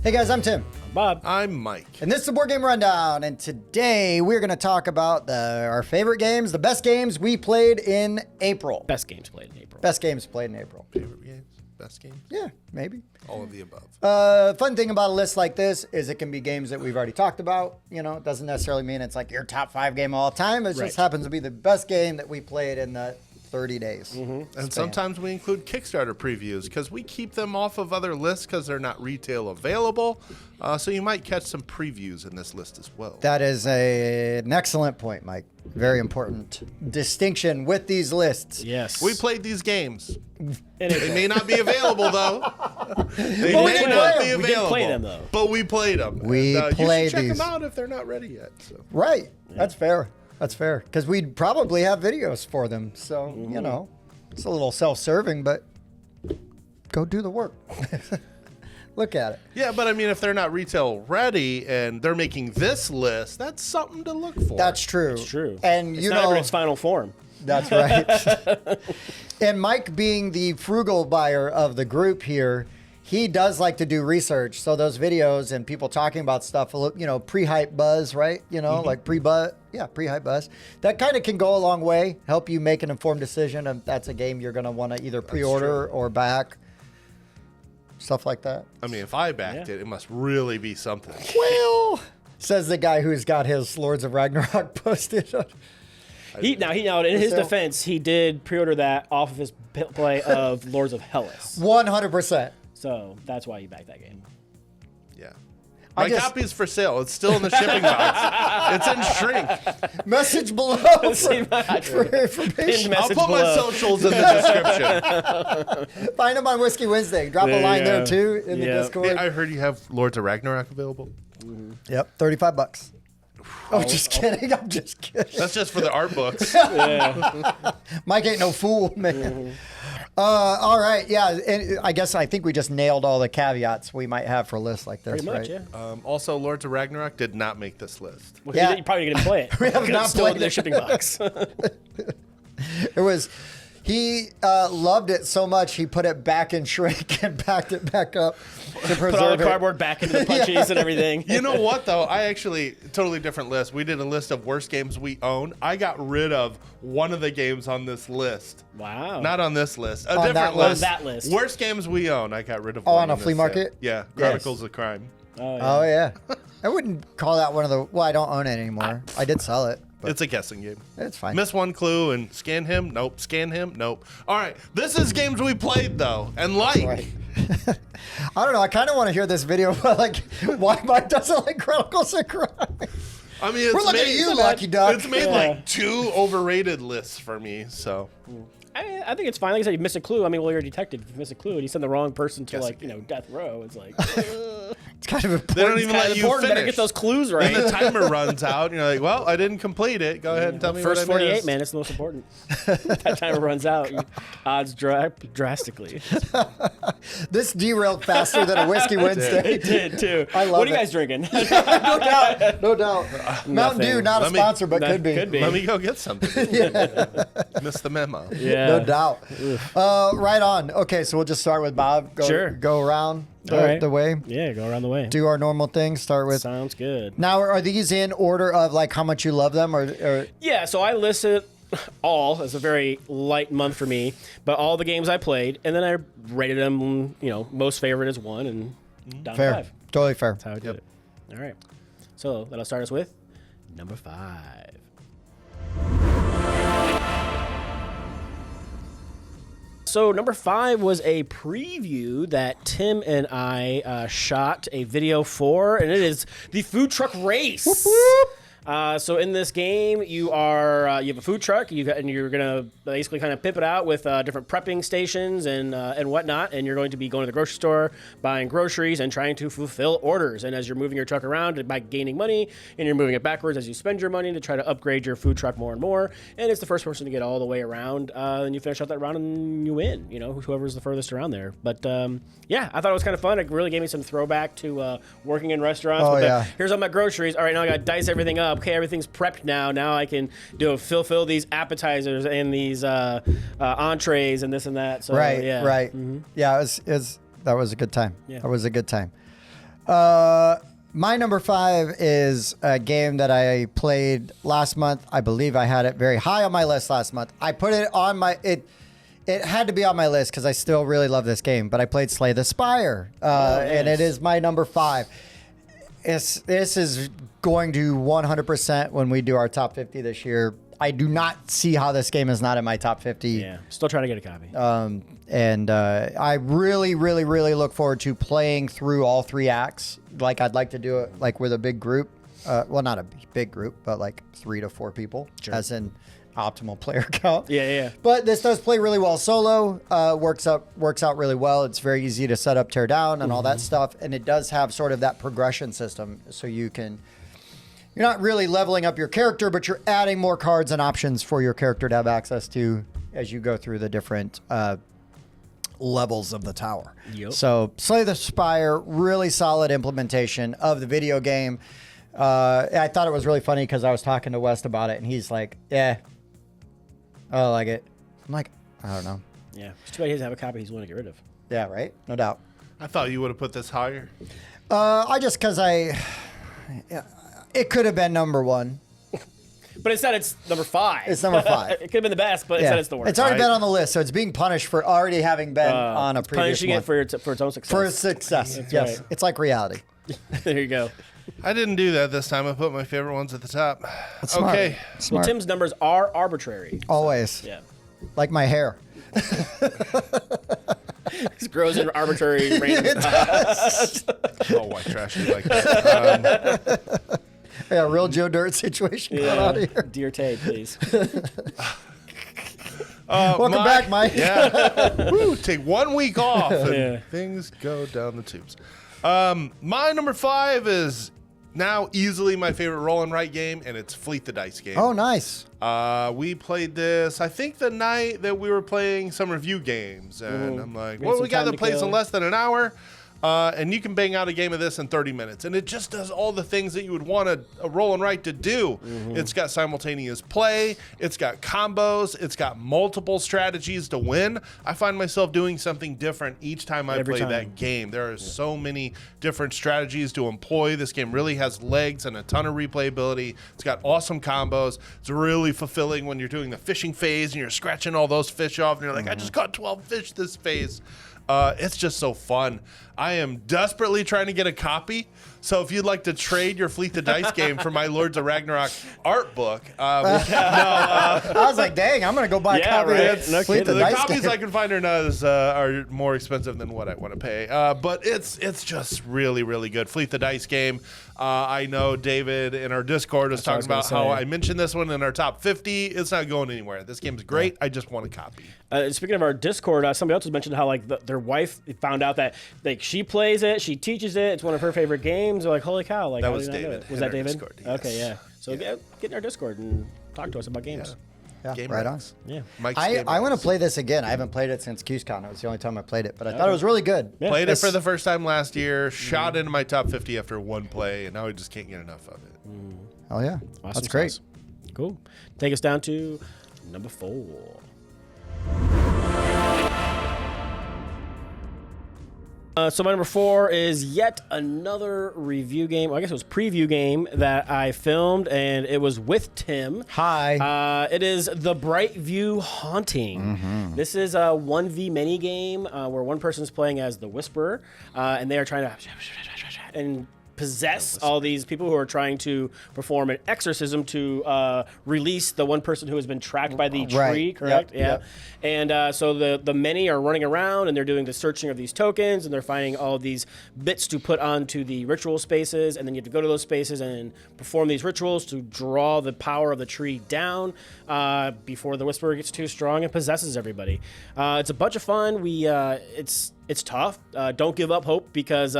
Hey guys, I'm Tim. Bob. I'm Mike. And this is the Board Game Rundown. And today we're going to talk about our favorite games, the best games we played in April. Best games played in April. Best games played in April. Favorite games? Best games? Yeah, maybe. All of the above. Fun thing about a list like this is it can be games that we've already talked about. You know, it doesn't necessarily mean it's like your top 5 game of all time. It just happens to be the best game that we played in the 30 days. Mm-hmm. And sometimes we include Kickstarter previews because we keep them off of other lists because they're not retail available. So you might catch some previews in this list as well. That is an excellent point, Mike. Very important distinction with these lists. Yes. We played these games. They may not be available, though. They Well, may we not did be available. We did play them, though. But we played them. We and, played you should check these. them out if they're not ready yet. So. Right. Yeah. That's fair. That's fair. Because we'd probably have videos for them. So, you know, it's a little self-serving, but go do the work. Look at it. Yeah, but I mean, if they're not retail ready and they're making this list, that's something to look for. That's true. It's true. And it's you not know, in its final form. That's right. And Mike, being the frugal buyer of the group here, he does like to do research. So those videos and people talking about stuff, you know, pre-hype buzz, right? You know, like pre-hype buzz. That kind of can go a long way, help you make an informed decision if that's a game you're going to want to either pre-order or back. Stuff like that. I mean, if I backed it, it must really be something. Well, says the guy who's got his Lords of Ragnarok posted. Now, in his defense, he did pre-order that off of his play of Lords of Hellas. 100%. So that's why you backed that game. Yeah. My copy's for sale. It's still in the shipping box. It's in shrink. Message below for information. I'll put my socials in the description. Find them on Whiskey Wednesday. Drop a line there too in the Discord. Hey, I heard you have Lords of Ragnarok available. Yep, $35. Oh, just kidding. I'm just kidding. That's just for the art books. Mike ain't no fool, man. All right, yeah. And I think we just nailed all the caveats we might have for a list like this, Pretty much, right? yeah. Also, Lords of Ragnarok did not make this list. Well, you probably didn't play it. We have not still played in the it. shipping box. It was. He loved it so much he put it back in shrink and backed it back up to preserve Put all the it. cardboard back into the punchies and everything. You know what, though? I actually, totally different list. We did a list of worst games we own. I got rid of one of the games on this list. Wow. Not on this list. A On different that list. list. That list. Worst games we own. I got rid of Oh, one on a this flea set. market? Yeah. Chronicles of Crime. Oh, yeah. I wouldn't call that one of the... Well, I don't own it anymore. I did sell it. But It's a guessing game. it's fine. Miss one clue and scan him. Nope. Scan him. Nope. All right. This is games we played, though, and like. Right. I don't know. I kind of want to hear this video about like why Mike doesn't like Chronicles of Crime. I mean, it's We're looking made, at you, Lucky Duck. It's made like 2 overrated lists for me, so. I think it's fine. Like I said, you miss a clue. I mean, well, you're a detective. If you miss a clue and you send the wrong person to, death row, it's like... It's kind of important. They don't even let you important. Better finish. get those clues right. And the timer runs out, and you're like, well, I didn't complete it. Go ahead and tell me First what I 48, missed. man, it's the most important. That timer runs out, odds drop drastically. This derailed faster than a Whiskey Wednesday. It did, too. I love What are you it. guys drinking? No doubt. No doubt. Mountain Dew, not a Let me- sponsor, but that could be. could be. Let me go get something. Missed the memo. Yeah. No doubt. Right on. Okay, so we'll just start with Bob. Sure. Go around All right. the way. Yeah, go around the way. Do our normal thing. Start with. Sounds good. Now, are these in order of like how much you love them, or Yeah, so I listed all as a very light month for me, but all the games I played, and then I rated them, most favorite is 1 and down fair? to 5. Totally fair. That's how I did it. All right. So that'll start us with number 5. So number 5 was a preview that Tim and I shot a video for, and it is the food truck race. Whoop, whoop. So in this game, you have a food truck, and you're gonna basically kind of pimp it out with different prepping stations and whatnot, and you're going to be going to the grocery store, buying groceries, and trying to fulfill orders. And as you're moving your truck around by gaining money, and you're moving it backwards as you spend your money to try to upgrade your food truck more and more. And it's the first person to get all the way around, and you finish out that round and you win. Whoever's the furthest around there. But yeah, I thought it was kind of fun. It really gave me some throwback to working in restaurants. Oh, yeah. Here's all my groceries. All right, now I got to dice everything up. Okay, everything's prepped now. Now I can fulfill these appetizers and these entrees and this and that. So, Right, yeah. right. Mm-hmm. Yeah, that was a good time. Yeah. That was a good time. My number 5 is a game that I played last month. I believe I had it very high on my list last month. I put it on my it had to be on my list because I still really love this game. But I played Slay the Spire, and it is my number 5. This is going to 100% when we do our top 50 this year. I do not see how this game is not in my top 50. Yeah, still trying to get a copy. I really, really, really look forward to playing through all 3 acts. Like I'd like to do it like with a big group. Well, not a big group, but like 3 to 4 people, as in optimal player count. Yeah. But this does play really well solo. Works out really well. It's very easy to set up, tear down, and all that stuff. And it does have sort of that progression system, so you're not really leveling up your character, but you're adding more cards and options for your character to have access to as you go through the different levels of the tower. Yep. So Slay the Spire, really solid implementation of the video game. I thought it was really funny because I was talking to West about it, and he's like, yeah, I like it. I'm like, I don't know. Yeah. It's too bad he doesn't have a copy he's willing to get rid of. Yeah, right? No doubt. I thought you would have put this higher. It could have been number 1. But instead, it's number 5. It's number 5. It could have been the best, but instead, it's the worst. It's already been on the list, so it's being punished for already having been on a previous punishing one. it for its own success. For its success, That's yes. right. It's like reality. There you go. I didn't do that this time. I put my favorite ones at the top. That's smart. Okay. Well, Smart. Tim's numbers are arbitrary. Always. Yeah. Like my hair. It grows in arbitrary random spots. Oh, white trash is like that. Yeah, real Joe Dirt situation going on here. Dear Tay, please. Welcome back, Mike. Yeah. Woo, take 1 week off and Yeah. things go down the tubes. My number 5 is now easily my favorite roll and write game, and it's Fleet the Dice game. Oh, nice. We played this, I think, the night that we were playing some review games. And I'm like, Had well, some we got time the to place in kill. less than an hour. And you can bang out a game of this in 30 minutes. And it just does all the things that you would want a roll and write to do. It's got simultaneous play. It's got combos. It's got multiple strategies to win. I find myself doing something different each time I Every play time. that game. There are so many different strategies to employ. This game really has legs and a ton of replayability. It's got awesome combos. It's really fulfilling when you're doing the fishing phase and you're scratching all those fish off and you're like, I just caught 12 fish this phase. It's just so fun. I am desperately trying to get a copy. So if you'd like to trade your Fleet the Dice game for my Lords of Ragnarok art book, I was like, dang, I'm going to go buy a Yeah, copy right. of No Fleet the kidding. the Dice copies game. I can find are more expensive than what I want to pay. But it's just really, really good. Fleet the Dice game. I know David in our Discord was what I talking was about gonna how say. I mentioned this one in our top 50. It's not going anywhere. This game's great. I just want a copy. Speaking of our Discord, somebody else was mentioned how like their wife found out that like she plays it, she teaches it. It's one of her favorite games. They're like, holy cow! Like That how was did I know David it? Was in that our David? Discord, yes. Okay, yeah. So get in our Discord and talk to us about games. Yeah, Game right on. Rex. Yeah. Mike's I Game want to Rex. play this again. I haven't played it since QSCon. It was the only time I played it, but I thought it was really good. Yeah. Played it This- for the first time last year, shot into my top 50 after one play, and now I just can't get enough of it. Oh, yeah. Awesome That's great. sauce. Cool. Take us down to number 4. So my number 4 is yet another review game. Well, I guess it was preview game that I filmed, and it was with Tim. Hi. It is the Brightview Haunting. This is a 1v many game where one person is playing as the Whisperer, and they are trying to and possess all these people who are trying to perform an exorcism to release the one person who has been trapped by the tree, Right. correct? Yep. And so the many are running around and they're doing the searching of these tokens and they're finding all of these bits to put onto the ritual spaces, and then you have to go to those spaces and perform these rituals to draw the power of the tree down before the Whisperer gets too strong and possesses everybody. It's a bunch of fun. It's tough. Don't give up hope, because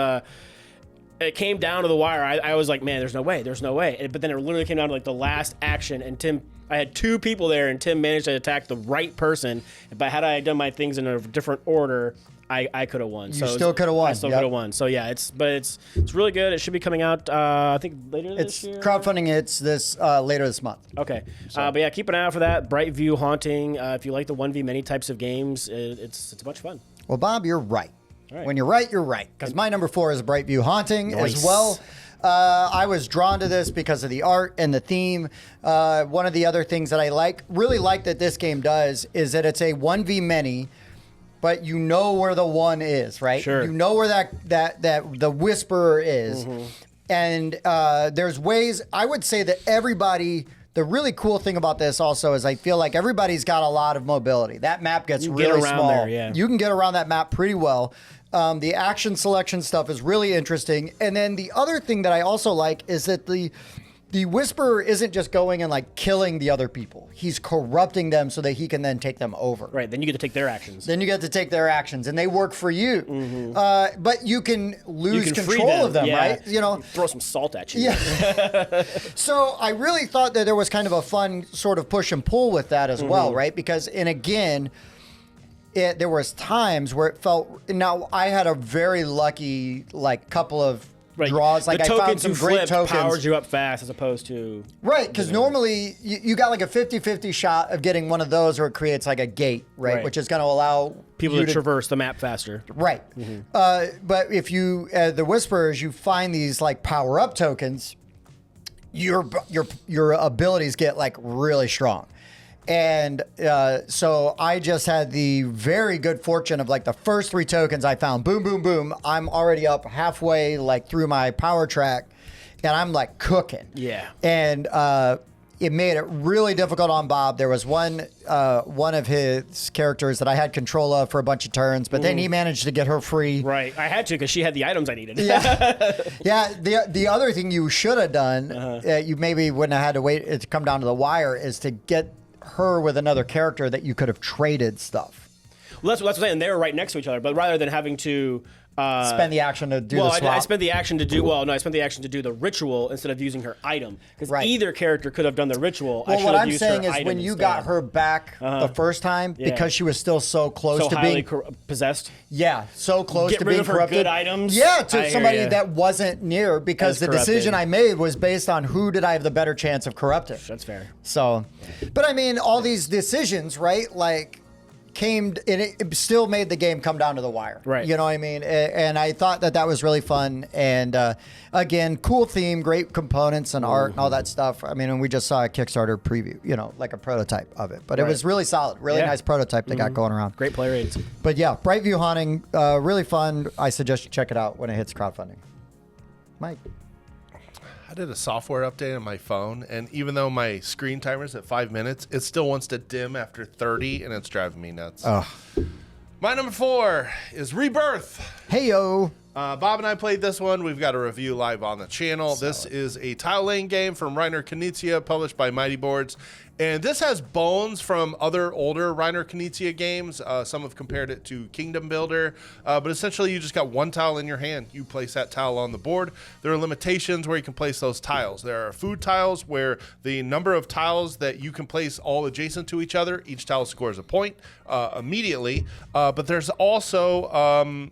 it came down to the wire. I was like, man, there's no way. But then it literally came down to like the last action, and I had 2 people there, and Tim managed to attack the right person. But had I done my things in a different order, I could have won. You still could have won. I still Yep. could have won. So yeah, it's really good. It should be coming out, I think later It's this year. crowdfunding. It's this later this month. Okay. But yeah, keep an eye out for that. Brightview Haunting. If you like the 1v many types of games, it's a bunch of fun. Well, Bob, you're right. right. When you're right, you're right. Because my number 4 is Brightview Haunting as Nice. well. I was drawn to this because of the art and the theme. One of the other things that I really like that this game does is that it's a 1v many, but you know where the one is, right? Sure. You know where that the Whisperer is. And there's ways, I would say that everybody, the really cool thing about this also is I feel like everybody's got a lot of mobility. That map gets You can get really around small. there, yeah. You can get around that map pretty well. The action selection stuff is really interesting. And then the other thing that I also like is that the Whisperer isn't just going and like killing the other people. He's corrupting them so that he can then take them over. Right, then you get to take their actions. Then you get to take their actions, and they work for you. But you can lose You can free control of them, yeah. right? You know. Throw some salt at you. Yeah. So I really thought that there was kind of a fun sort of push and pull with that as well, right? Because, and again, there was times where it felt. Now I had a very lucky couple of draws. Like the I tokens found some you great flipped tokens. powers you up fast as opposed to Right, because normally you got like a 50-50 shot of getting one of those, or it creates like a gate, right? Which is going to allow people you to traverse the map faster. Right. But if you, the Whisperers, you find these like power up tokens, your abilities get like really strong. And so I just had the very good fortune of like the first 3 tokens I found, boom, boom, boom. I'm already up halfway like through my power track, and I'm like cooking. Yeah. And it made it really difficult on Bob. There was one of his characters that I had control of for a bunch of turns, but then he managed to get her free. Right, I had to because she had the items I needed. Yeah, yeah. The other thing you should have done, you maybe wouldn't have had to wait to come down to the wire, is to get her with another character that you could have traded stuff. Well, that's what I'm saying. They were right next to each other, but rather than having to spend the action to do well, the swap. I spent the action to do I spent the action to do the ritual instead of using her item because either character could have done the ritual. Well, I what I'm used saying her is item when you instead. got her back the first time, because she was still so close so to highly being possessed. Yeah, so close Get to rid being of her corrupted. good items? Yeah, I to hear somebody ya. that wasn't near, because As the corrupted. decision I made was based on who did I have the better chance of corrupting. That's fair. So, but I mean, all these decisions, right? Like, it still made the game come down to the wire. Right. You know what I mean? And I thought that was really fun. And again, cool theme, great components and art and all that stuff. I mean, and we just saw a Kickstarter preview, like a prototype of it. But it was really solid, really nice prototype they got going around. Great player aids. But yeah, Brightview Haunting, really fun. I suggest you check it out when it hits crowdfunding. Mike. I did a software update on my phone, and even though my screen timer's at 5 minutes, it still wants to dim after 30, and it's driving me nuts. My number 4 is Rebirth. Hey-yo. Bob and I played this one. We've got a review live on the channel. This is a tile laying game from Reiner Knizia, published by Mighty Boards. And this has bones from other older Reiner Knizia games. Some have compared it to Kingdom Builder. But essentially, you just got one tile in your hand. You place that tile on the board. There are limitations where you can place those tiles. There are food tiles where the number of tiles that you can place all adjacent to each other, each tile scores a point immediately. But there's also...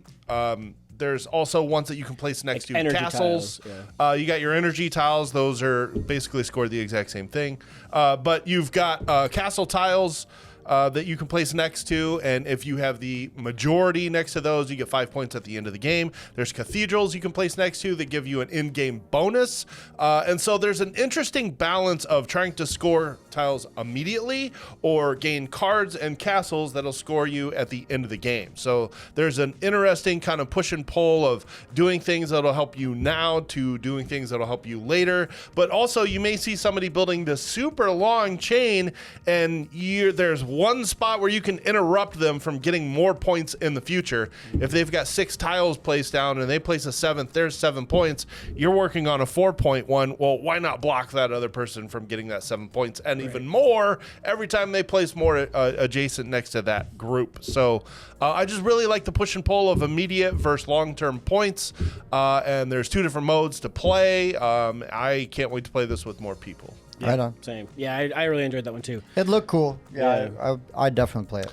there's also ones that you can place next to energy castles. tiles, You got your energy tiles. Those are basically scored the exact same thing. But you've got castle tiles that you can place next to, and if you have the majority next to those, you get 5 points at the end of the game. There's cathedrals you can place next to that give you an in-game bonus. And so there's an interesting balance of trying to score tiles immediately or gain cards and castles that'll score you at the end of the game. So there's an interesting kind of push and pull of doing things that'll help you now to doing things that'll help you later. But also you may see somebody building this super long chain, and there's one spot where you can interrupt them from getting more points in the future. If they've got 6 tiles placed down and they place a 7th, there's 7 points. You're working on a 4-point one. Well, why not block that other person from getting that 7 points and even more every time they place more adjacent next to that group? So I just really like the push and pull of immediate versus long-term points. And there's 2 different modes to play. I can't wait to play this with more people. Yeah, right on. Same. Yeah, I really enjoyed that one too. It looked cool. Yeah. I'd definitely play it.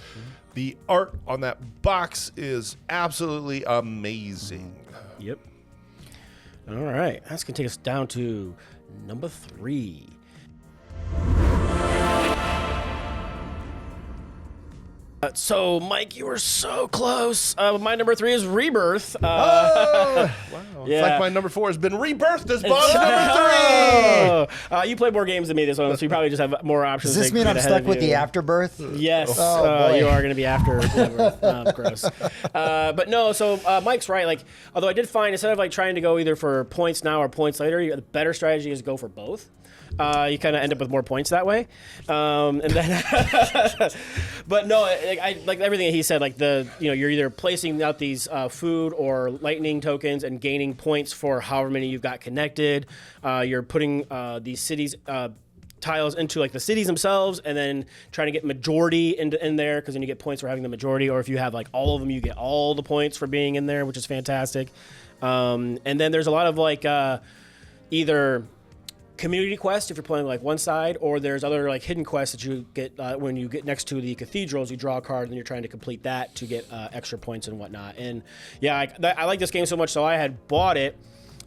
The art on that box is absolutely amazing. Yep. All right. That's going to take us down to number 3. So, Mike, you were so close. My number 3 is Rebirth. Wow. Yeah. It's like my number 4 has been rebirthed as Bob's number 3. You play more games than me this one, so you probably just have more options. Does this mean I'm stuck with the afterbirth? Yes, Oh, boy. you are going to be after. Gross. But no, so Mike's right. Like, although I did find instead of like trying to go either for points now or points later, the better strategy is go for both. You kind of end up with more points that way, and then. But no, I like everything he said. Like you're either placing out these food or lightning tokens and gaining points for however many you've got connected. You're putting these cities. Tiles into like the cities themselves, and then trying to get majority in there, because then you get points for having the majority. Or if you have like all of them, you get all the points for being in there, which is fantastic. And then there's a lot of like either community quests if you're playing like one side, or there's other like hidden quests that you get when you get next to the cathedrals. You draw a card and you're trying to complete that to get extra points and whatnot. And yeah, I like this game so much, so I had bought it.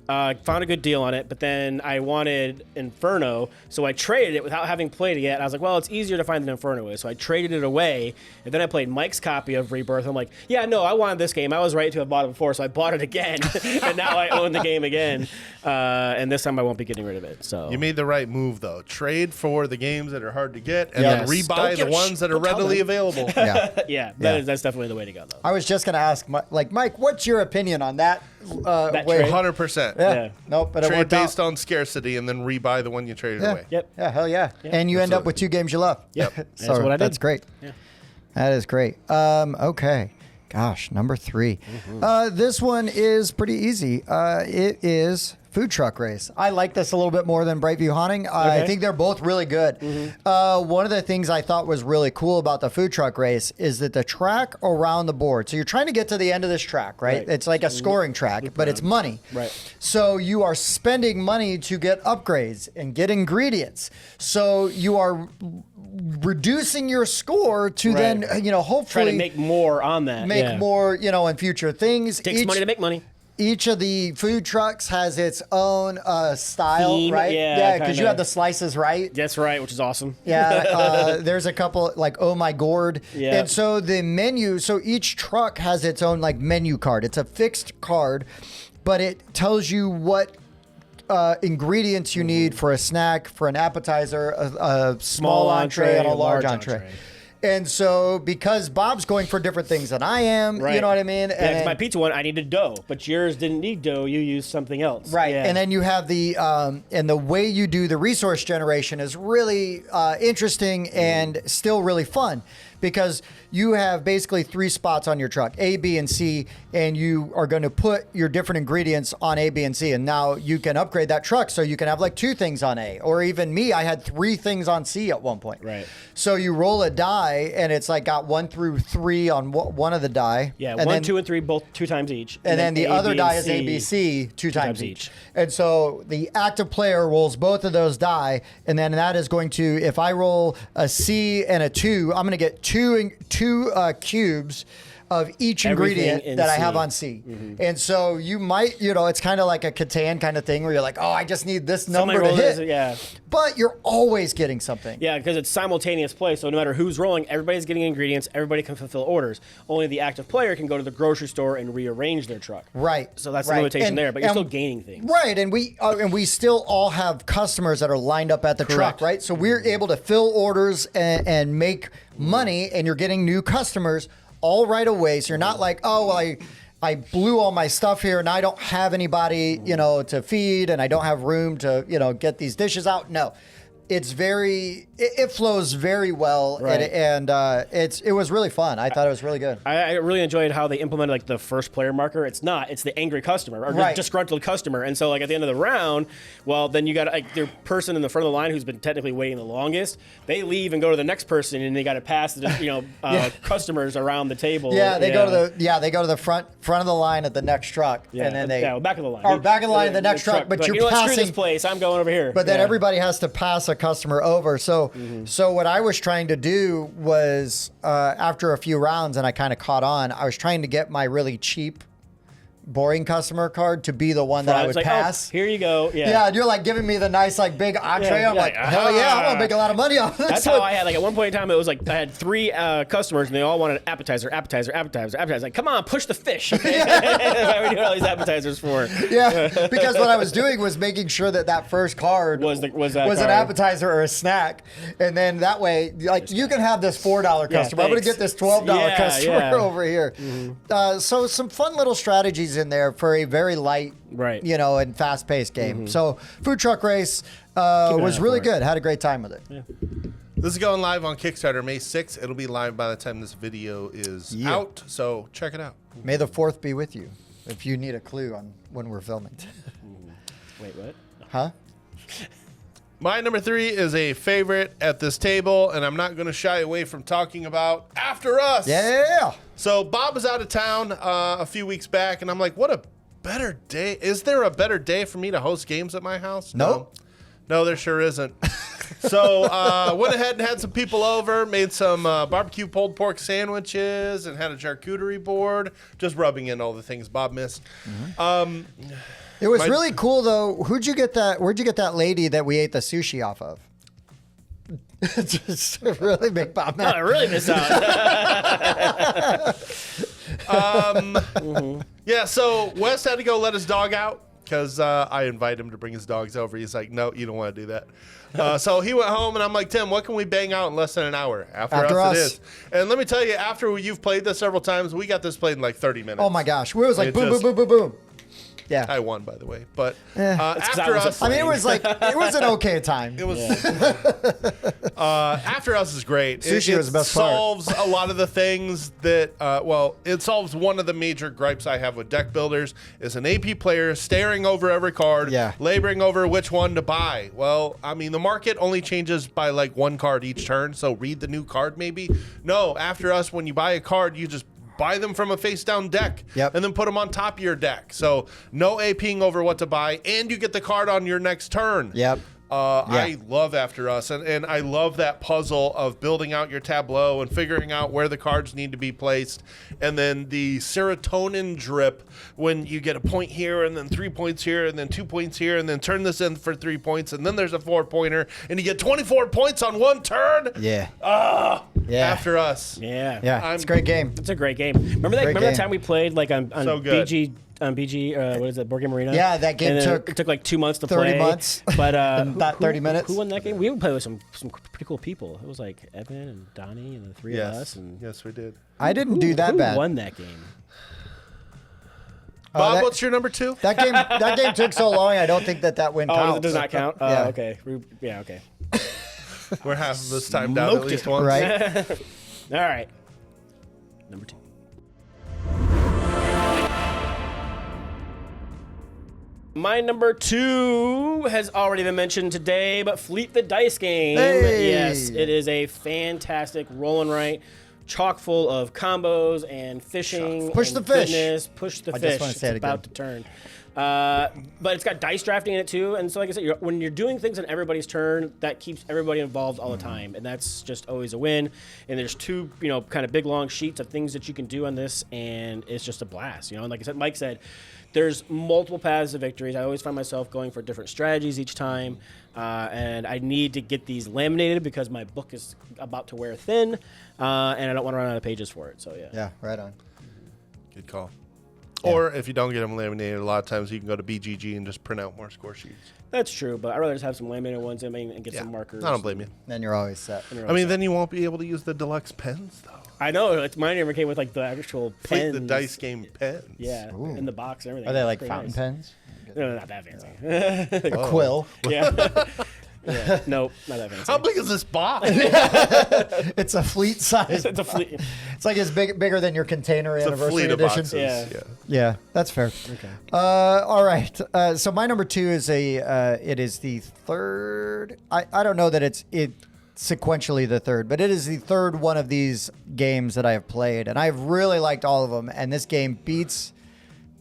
Found a good deal on it, but then I wanted Inferno, so I traded it without having played it yet. I was like, well, it's easier to find than Inferno is, so I traded it away, and then I played Mike's copy of Rebirth. I'm like, yeah, no, I wanted this game. I was right to have bought it before, so I bought it again, and now I own the game again, and this time I won't be getting rid of it. So You made the right move, though. Trade for the games that are hard to get, and Yes. then rebuy the ones that are readily available. Yeah. yeah, Yeah. that's definitely the way to go, though. I was just going to ask, Mike, what's your opinion on that? That way? trade? 100%. Yeah. Nope, but it Trade worked out. based on scarcity, and then rebuy the one you traded away. Yep. Yeah, hell yeah. And you end up with 2 games you love. Yep. So That's what I did. That's great. Yeah. That is great. Okay. Gosh, number 3. This one is pretty easy. It is Food Truck Race. I like this a little bit more than Brightview Haunting. I Okay. think they're both really good. One of the things I thought was really cool about the Food Truck Race is that the track around the board, so you're trying to get to the end of this track, right? Right. It's like a scoring track, but it's money. Right. So you are spending money to get upgrades and get ingredients. So you are reducing your score to Right. then, hopefully Trying to make more on that. make yeah. more, in future things. Takes money to make money. Each of the food trucks has its own style, Theme, right? yeah, because you kinda. have the slices, right? That's right, which is awesome. Yeah, there's a couple like Oh My Gourd. Yeah. And so the menu, so each truck has its own like menu card. It's a fixed card, but it tells you what ingredients you need for a snack, for an appetizer, a small entree, and a large entree. And so, because Bob's going for different things than I am, you Right. know what I mean? Yeah, 'cause And my pizza one, I needed dough, but yours didn't need dough. You used something else. right. Yeah. And then you have the, and the way you do the resource generation is really interesting and still really fun, because you have basically 3 spots on your truck, A, B, and C, and you are going to put your different ingredients on A, B, and C. And now you can upgrade that truck so you can have like 2 things on A. Or even me, I had 3 things on C at one point. Right. So you roll a die, and it's like got 1 through 3 on one of the die. yeah, and 1, then, 2, and 3, both 2 times each. and then the A, other B, die and is C, A, B, C 2 times times each. each. And so the active player rolls both of those die, and then that is going to, if I roll a C and a 2, I'm going to get two cubes of each Everything ingredient in that I C. have on C. And so you might, it's kind of like a Catan kind of thing where you're like, oh, I just need this number Somebody to rolls hit. this, yeah. But you're always getting something. Yeah, because it's simultaneous play, so no matter who's rolling, everybody's getting ingredients, everybody can fulfill orders. Only the active player can go to the grocery store and rearrange their truck. Right. So that's right. the limitation And- there, but you're and- still gaining things. Right, and we still all have customers that are lined up at the truck, Correct. right? So we're able to fill orders and make money, and you're getting new customers all right away. So you're not like, oh, well, I blew all my stuff here and I don't have anybody, to feed, and I don't have room to, get these dishes out. No. It's it flows very well, Right. and it was really fun. I thought it was really good. I really enjoyed how they implemented like the first player marker. It's the angry customer or Right. disgruntled customer. And so like at the end of the round, well, then you got like your person in the front of the line who's been technically waiting the longest. They leave and go to the next person, and they got to pass the customers around the table. Yeah, they go to the front of the line at the next truck, and then they back of the line. or back of the line at the next truck. But Like, you're you know what, screw passing this place. I'm going over here. But then Yeah. everybody has to pass a customer over. So what I was trying to do was after a few rounds, and I kind of caught on, I was trying to get my really cheap boring customer card to be the one that I would It's like, pass. oh, here you go. Yeah. Yeah, and you're like giving me the nice like big entree. Yeah, I'm yeah, like, like, hell yeah, I want to make a lot of money off this. That's how I had, like, at one point in time, it was like I had 3 customers and they all wanted appetizer. Like, come on, push the fish. Okay? Why are we doing all these appetizers for? Yeah, because what I was doing was making sure that first card Was an card. appetizer or a snack, and then that way, like, you can have this $4 customer. I'm going to get this $12 customer over here. Mm-hmm. So some fun little strategies in there for a very light, and fast-paced game. So Food Truck Race was really good. Had a great time with it. Yeah. This is going live on Kickstarter May 6th. It'll be live by the time this video is out, so check it out. May the 4th be with you, if you need a clue on when we're filming. Wait, what? Huh? My number 3 is a favorite at this table, and I'm not going to shy away from talking about After Us. Yeah. So Bob was out of town a few weeks back, and I'm like, what a better day. Is there a better day for me to host games at my house? Nope. No, there sure isn't. So went ahead and had some people over, made some barbecue pulled pork sandwiches, and had a charcuterie board, just rubbing in all the things Bob missed. Mm-hmm. It was really cool, though. Where'd you get that lady that we ate the sushi off of? Just really make Bob mad. I really missed out. Yeah, so Wes had to go let his dog out because I invited him to bring his dogs over. He's like, no, you don't want to do that. So he went home, and I'm like, Tim, what can we bang out in less than an hour? After us it is. And let me tell you, after you've played this several times, we got this played in like 30 minutes. Oh, my gosh. We was like, boom, boom, boom, boom, boom. Yeah. I won, by the way. But After Us... I mean, it was an okay time. It was... After Us is great. Sushi was the best part. It solves a lot of the things that... it solves one of the major gripes I have with deck builders is an AP player staring over every card, laboring over which one to buy. Well, I mean, the market only changes by like 1 card each turn, so read the new card maybe. No, After Us, when you buy a card, you just buy them from a face-down deck and then put them on top of your deck. So no APing over what to buy, and you get the card on your next turn. Yep. I love After Us, and I love that puzzle of building out your tableau and figuring out where the cards need to be placed, and then the serotonin drip when you get a point here and then 3 points here and then 2 points here and then turn this in for 3 points and then there's a 4-pointer and you get 24 points on 1 turn. Yeah. After Us. Yeah. It's a great game. It's a great game. Remember that time we played like on so good. BG? What is it, Board Game Arena? Yeah, that game it took like 2 months to 30 play. months. But about 30 minutes. Who won that game? We would play with some pretty cool people. It was like Evan and Donnie and the 3 of us. And yes, we did. I didn't do that bad. Who won that game? Bob, what's your number 2? That game took so long. I don't think that win counts. Oh, it does not count. Yeah. Okay. Yeah. Okay. We're having this timed out at least once. Right. All right. Number 2. My number 2 has already been mentioned today, but Fleet the Dice game. Hey. Yes, it is a fantastic roll and write, chock full of combos and fishing. Push and the fish. Goodness. Push the I fish. just want to say it It's about to turn. But it's got dice drafting in it too, and so like I said, when you're doing things on everybody's turn, that keeps everybody involved all the time, and that's just always a win. And there's 2, kind of big long sheets of things that you can do on this, and it's just a blast, And like I said, Mike said, there's multiple paths to victories. I always find myself going for different strategies each time, and I need to get these laminated because my book is about to wear thin, and I don't want to run out of pages for it. So Yeah, right on. Good call. Or if you don't get them laminated, a lot of times you can go to BGG and just print out more score sheets. That's true, but I'd rather just have some laminated ones and get some markers. I don't blame you. Then you're always set. Then you won't be able to use the deluxe pens, though. I know. Mine never came with like the actual pens. The dice game pens. Yeah, in the box and everything. Are they like Pretty fountain nice. pens? No, not that fancy. A quill. Yeah. Nope, not that fancy. How big is this box? It's a fleet size. It's a fleet. It's like it's bigger than your container It's a anniversary fleet of edition. boxes. Yeah, that's fair. Okay. All right. So my number 2 is it is the third. I don't know that it's sequentially the third, but it is the third one of these games that I have played, and I've really liked all of them. And this game beats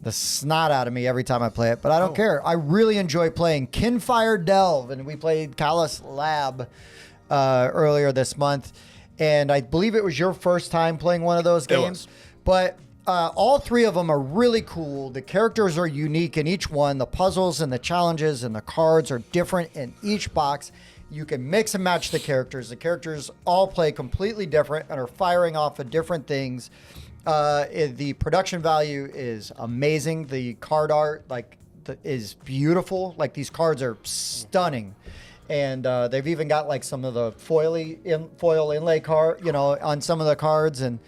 the snot out of me every time I play it, but I don't care. I really enjoy playing Kinfire Delve, and we played Callus Lab earlier this month, and I believe it was your first time playing one of those games. It was. But all three of them are really cool. The characters are unique in each one. The puzzles and the challenges and the cards are different in each box. You can mix and match the characters. The characters all play completely different and are firing off of different things. The production value is amazing. The card art is beautiful. Like, these cards are stunning. And they've even got like some of the foil inlay on some of the cards and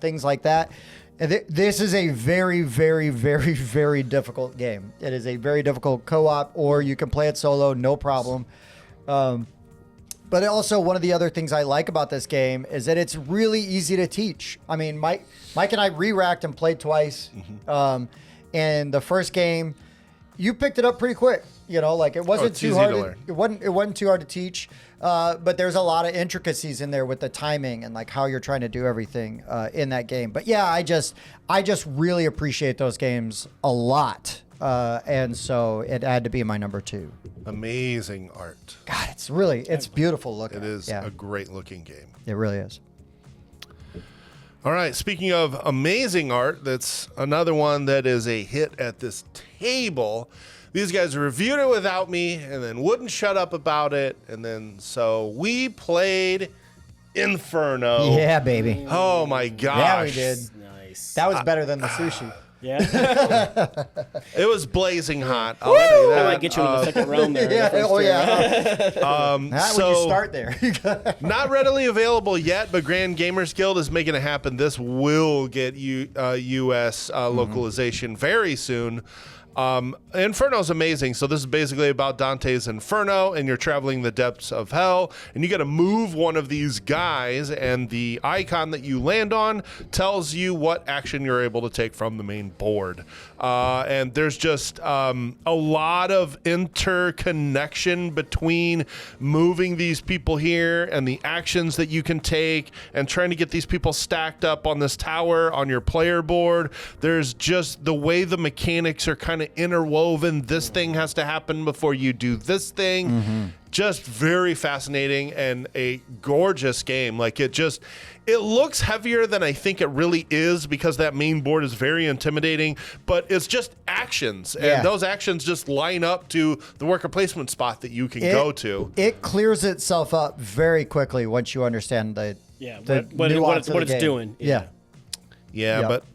things like that. And this is a very, very, very, very difficult game. It is a very difficult co-op, or you can play it solo, no problem. But also, one of the other things I like about this game is that it's really easy to teach. I mean, Mike and I re-racked and played twice. And the first game, you picked it up pretty quick. It wasn't too hard. It wasn't too hard to teach. But there's a lot of intricacies in there with the timing and like how you're trying to do everything in that game. But yeah, I just really appreciate those games a lot. And so it had to be my number 2. Amazing art. God, it's beautiful looking. It is a great looking game. It really is. All right. Speaking of amazing art, that's another one that is a hit at this table. These guys reviewed it without me and then wouldn't shut up about it. And then so we played Inferno. Yeah, baby. Oh my gosh. Yeah, we did. Nice. That was better than the sushi. Yeah. It was blazing hot. I'll tell you I that. might get you in the second round there. Yeah. The Oh, first yeah. When you start there. Not readily available yet, but Grand Gamers Guild is making it happen. This will get U.S. Localization very soon. Inferno's amazing. So this is basically about Dante's Inferno, and you're traveling the depths of hell, and you got to move one of these guys, and the icon that you land on tells you what action you're able to take from the main board. And there's just a lot of interconnection between moving these people here and the actions that you can take and trying to get these people stacked up on this tower on your player board. There's just the way the mechanics are kind of interwoven. This thing has to happen before you do this thing. Just very fascinating and a gorgeous game. Like, it looks heavier than I think it really is because that main board is very intimidating, but it's just actions, and those actions just line up to the worker placement spot that you can go to. It clears itself up very quickly once you understand the what nuance of the it's game. doing. Yeah. But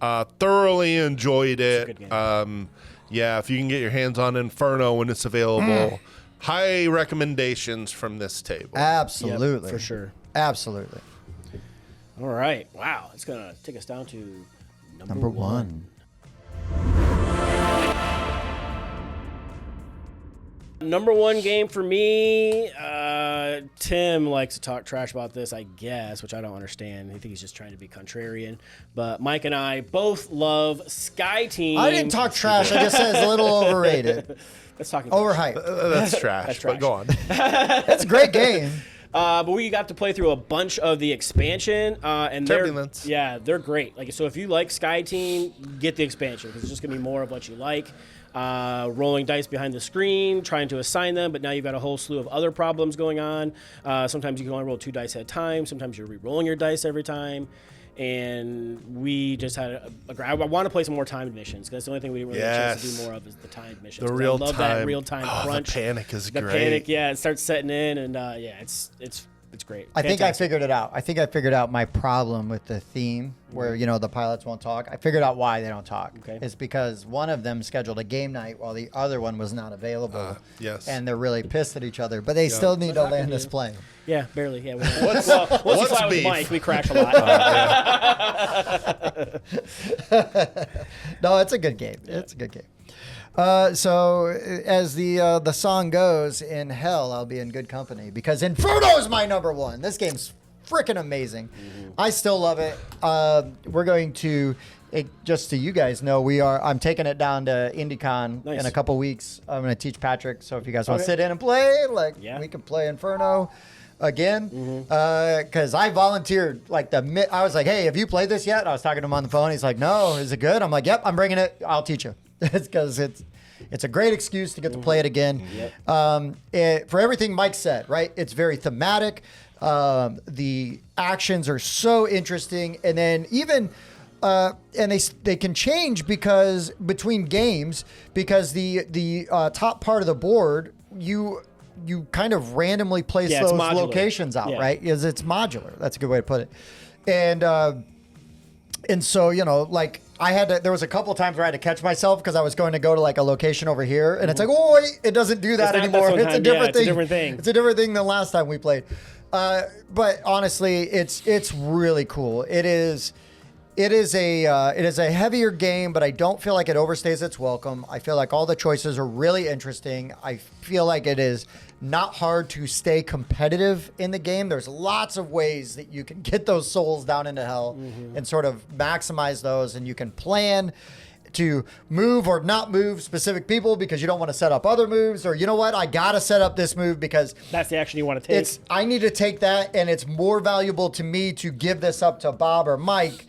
thoroughly enjoyed it. It's a good game. If you can get your hands on Inferno when it's available, high recommendations from this table. Absolutely. Yep, for sure. Absolutely. All right. Wow. It's going to take us down to Number 1. Number 1 game for me. Tim likes to talk trash about this, I guess, which I don't understand. I think he's just trying to be contrarian. But Mike and I both love Sky Team. I didn't talk trash. I just said it's a little overrated. Let's talk Overhyped. That's trash. That's trash. But go on. It's a great game. But we got to play through a bunch of the expansion, and Turbulence. they're great. Like, so if you like Sky Team, get the expansion because it's just gonna be more of what you like. Rolling dice behind the screen, trying to assign them, but now you've got a whole slew of other problems going on. Sometimes you can only roll 2 dice at a time. Sometimes you're re-rolling your dice every time. And we just had I want to play some more timed missions because that's the only thing we didn't really have a chance to do more of is the timed missions. The 'Cause real I love time. that real-time crunch. The panic is the great. panic, it starts setting in, and it's great. I think I Fantastic. figured it out. I think I figured out my problem with the theme where, the pilots won't talk. I figured out why they don't talk. Okay. It's because one of them scheduled a game night while the other one was not available. Yes. And they're really pissed at each other, but they still need to land this plane. Yeah, barely. Yeah. What's Once we fly with beef? Mike, we crash a lot. No, it's a good game. It's a good game. So as the song goes, in hell I'll be in good company because Inferno is my number 1. This game's freaking amazing. I still love it. We're going to, just so you guys know, I'm taking it down to IndieCon in a couple weeks. I'm going to teach Patrick. So if you guys want to sit in and play, we can play Inferno again. Because I volunteered I was like, hey, have you played this yet? I was talking to him on the phone. He's like, no, is it good? I'm like, yep, I'm bringing it. I'll teach you. It's because it's a great excuse to get to play it again. For everything Mike said, right? It's very thematic. The actions are so interesting. And then even and they can change because between games, because the top part of the board, you kind of randomly place those locations out, right? Because it's modular. That's a good way to put it. And so, like there was a couple times where I had to catch myself because I was going to go to like a location over here, and it's like, oh wait, it doesn't do that anymore. It's a different thing. It's a different thing than last time we played. But honestly, it's really cool. It is a heavier game, but I don't feel like it overstays its welcome. I feel like all the choices are really interesting. I feel like it is not hard to stay competitive in the game. There's lots of ways that you can get those souls down into hell and sort of maximize those, and you can plan to move or not move specific people because you don't want to set up other moves, or you know what, I gotta set up this move because that's the action you want to take. I need to take that, and it's more valuable to me to give this up to Bob or Mike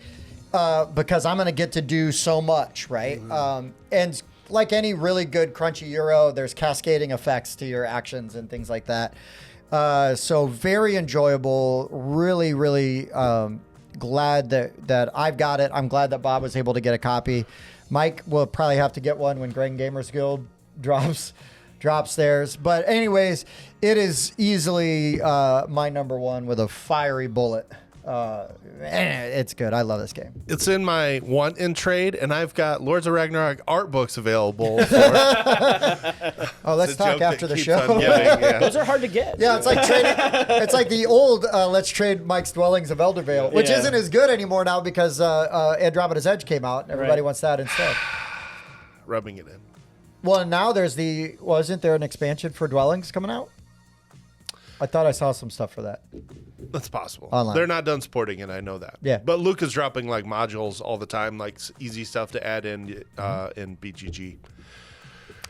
because I'm going to get to do so much, right? And like any really good crunchy Euro, there's cascading effects to your actions and things like that. So very enjoyable. Really, really glad that I've got it. I'm glad that Bob was able to get a copy. Mike will probably have to get one when Greg Gamers Guild drops theirs. But anyways, it is easily my number one with a fiery bullet. It's good. I love this game. It's in my want in trade, and I've got Lords of Ragnarok art books available. Let's talk after the show. Those are hard to get. Yeah, it's like trading. It's like the old let's trade Mike's Dwellings of Eldervale, which isn't as good anymore now because Andromeda's Edge came out, and everybody wants that instead. Rubbing it in. Well, now wasn't there an expansion for Dwellings coming out? I thought I saw some stuff for that. That's possible. Online. They're not done supporting it. I know that. Yeah. But Luke is dropping like modules all the time, like easy stuff to add in BGG.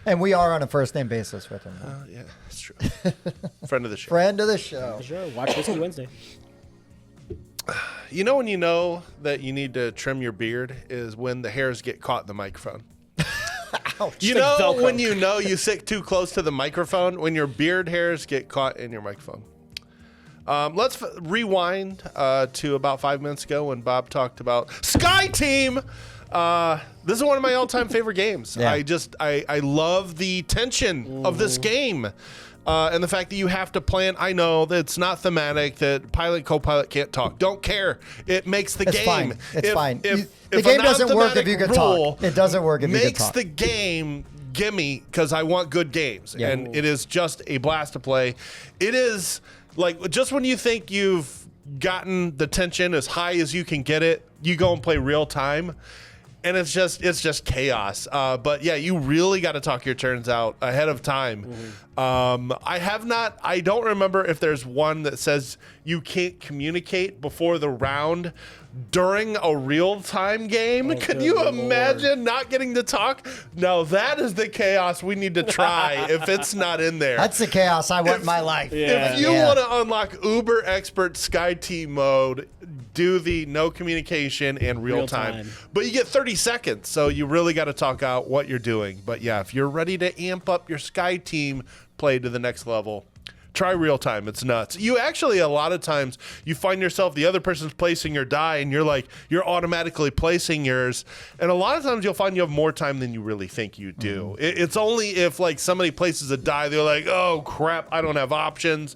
And we are on a first name basis with him. Yeah, that's true. Friend of the show. Friend of the show. Sure. Watch Whiskey Wednesday. You know when you know that you need to trim your beard is when the hairs get caught in the microphone. Ouch. You know when you know you sit too close to the microphone, when your beard hairs get caught in your microphone. Let's rewind to about 5 minutes ago when Bob talked about Sky Team. This is one of my all-time favorite games. Yeah. I love the tension of this game. And the fact that you have to plan. I know that it's not thematic, that pilot, co-pilot can't talk. Don't care. It makes the game. Fine. It's fine. If the game doesn't work if you can talk. It doesn't work if you can makes talk. the game gimme because I want good games. Yeah. And it is just a blast to play. It is like just when you think you've gotten the tension as high as you can get it, you go and play real time. And it's just chaos. But yeah, you really got to talk your turns out ahead of time. I don't remember if there's one that says you can't communicate before the round during a real-time game. Could you imagine not getting to talk? No, that is the chaos we need to try if it's not in there. That's the chaos I want in my life. If you want to unlock Uber Expert Sky Team mode, do the no communication and real time. But you get 30 seconds, so you really got to talk out what you're doing. But yeah, if you're ready to amp up your Sky Team play to the next level, try real time. It's nuts. You actually, a lot of times, you find yourself, the other person's placing your die, and you're automatically placing yours. And a lot of times you'll find you have more time than you really think you do. It's only if like somebody places a die, they're like, oh crap, I don't have options.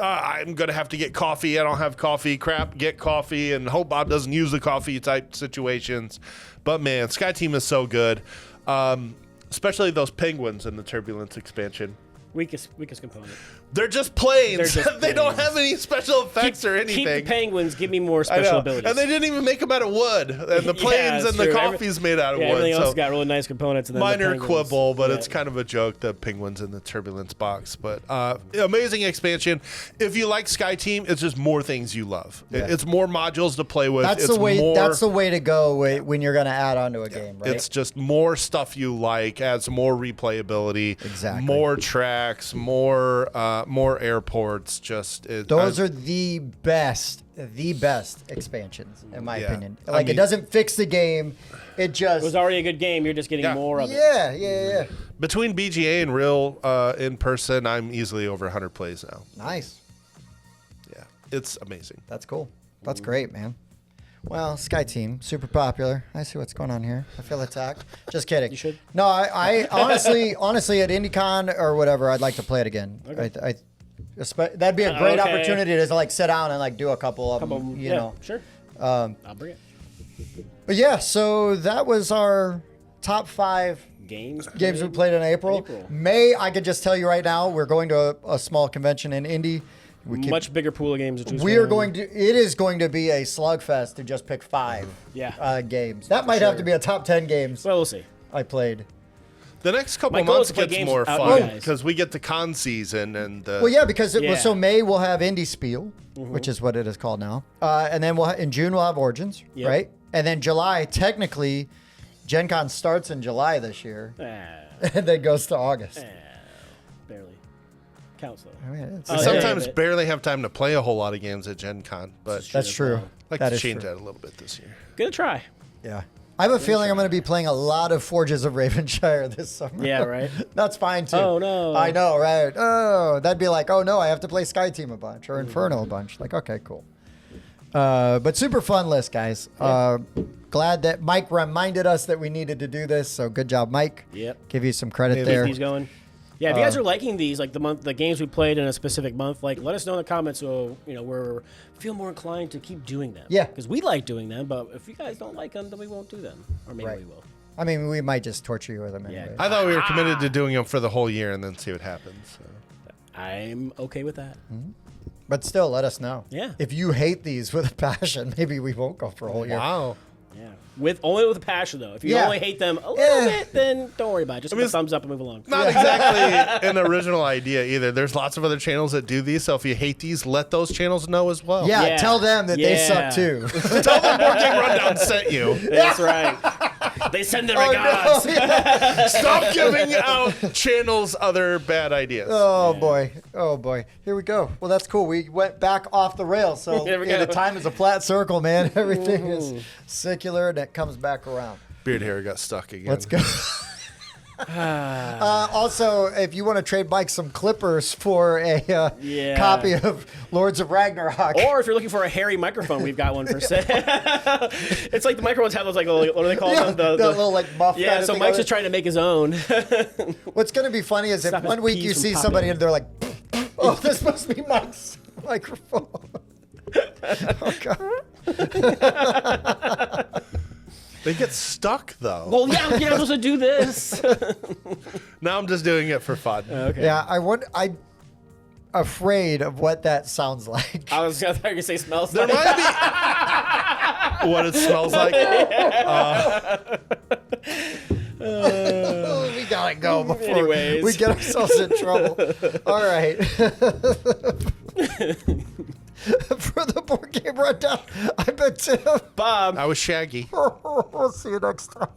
I'm going to have to get coffee. I don't have coffee. Crap, get coffee and hope Bob doesn't use the coffee type situations. But man, Sky Team is so good. Especially those penguins in the Turbulence expansion. Weakest component. They're just planes. They don't have any special effects or anything. Keep the penguins. Give me more special abilities. And they didn't even make them out of wood. And the planes and the coffee's made out of wood. Everything else got really nice components. And then minor quibble, but it's kind of a joke, the penguins in the Turbulence box. But amazing expansion. If you like Sky Team, it's just more things you love. Yeah. It's more modules to play with. That's the way to go when you're going to add on to a game, right? It's just more stuff you like, adds more replayability, more tracks, more airports. Those are the best expansions in my opinion. Like, it doesn't fix the game. It was already a good game. You're just getting more of it. Yeah. Between BGA and real in person, I'm easily over 100 plays now. Nice. Yeah, it's amazing. That's cool. That's great, man. Well, Sky Team, super popular. I see what's going on here. I feel attacked. Just kidding. You should. No, I honestly, at IndyCon or whatever, I'd like to play it again. Okay. That'd be a great Okay. opportunity to like sit down and like do a couple of them. You know. Sure. I'll bring it. But yeah, so that was our top 5 Games we played in April. May, I could just tell you right now, we're going to a small convention in Indy. Much bigger pool of games to choose We are from. going to. It is going to be a slugfest to just pick 5 games. That might have to be a top 10 games Well, we'll see. I played. The next couple My goal months is to play gets games more without fun you guys. because we get the con season and Well, yeah, because Yeah. so May we'll have Indy Spiel, which is what it is called now, and then in June we'll have Origins, Yep. right? And then July, technically, Gen Con starts in July this year, and then goes to August. Barely. Counts though. I mean, it's- we Oh, sometimes yeah. barely have time to play a whole lot of games at Gen Con, but that's true. I'd like That to is change true. that a little bit this year. Good try. Yeah. I have a feeling I'm going to be playing a lot of Forges of Ravenshire this summer. Yeah, right. That's fine too. Oh, no. I know, right? Oh, that'd be like, oh no, I have to play Sky Team a bunch or Inferno a bunch. Like, okay, cool. But super fun list, guys. Glad that Mike reminded us that we needed to do this. So good job, Mike. Yep. Give you some credit Keep there. these going. Yeah, if you guys are liking these, like the games we played in a specific month, like let us know in the comments so we're feel more inclined to keep doing them. Yeah. because we like doing them, but if you guys don't like them, then we won't do them, or maybe Right. we will. I mean, we might just torture you with them Yeah. anyway. I thought we were committed to doing them for the whole year and then see what happens. So. I'm okay with that. But still, let us know. Yeah. If you hate these with a passion, maybe we won't go for a whole year. Wow. Yeah, only with a passion though. If you Yeah. only hate them a little Yeah. bit, then don't worry about it. Just put a thumbs up and move along. Not exactly an original idea either. There's lots of other channels that do these, so if you hate these, let those channels know as well. Yeah, Yeah. tell them that they Yeah. suck too. Tell them Board Game Rundown sent you. That's right. They send their Oh, no. regards. Stop giving out channels other bad ideas. Oh boy. Oh boy. Here we go. Well, that's cool. We went back off the rails. So There we yeah, go. the time is a flat circle, man. Everything is secular and it comes back around. Beard hair got stuck again. Let's go. Also, if you want to trade Mike some clippers for a Yeah. copy of Lords of Ragnarok. Or if you're looking for a hairy microphone, we've got one for sale. It's like the microphones have those like little, what do they call yeah, them? that little like muff Yeah, kind of so thing Mike's on just it. trying to make his own. What's going to be funny is if Stop his one week peas you from see popping. somebody and they're like, oh, this must be Mike's microphone. Oh, God. They get stuck though. Well, yeah, you're supposed to do this. Now I'm just doing it for fun. Okay. Yeah, I'm afraid of what that sounds like. I thought you were going to say smells There like. might be what it smells like. We gotta go before Anyways. we get ourselves in trouble. All right. For the Board Game Rundown, I've been Tim. Bob. I was Shaggy. We'll see you next time.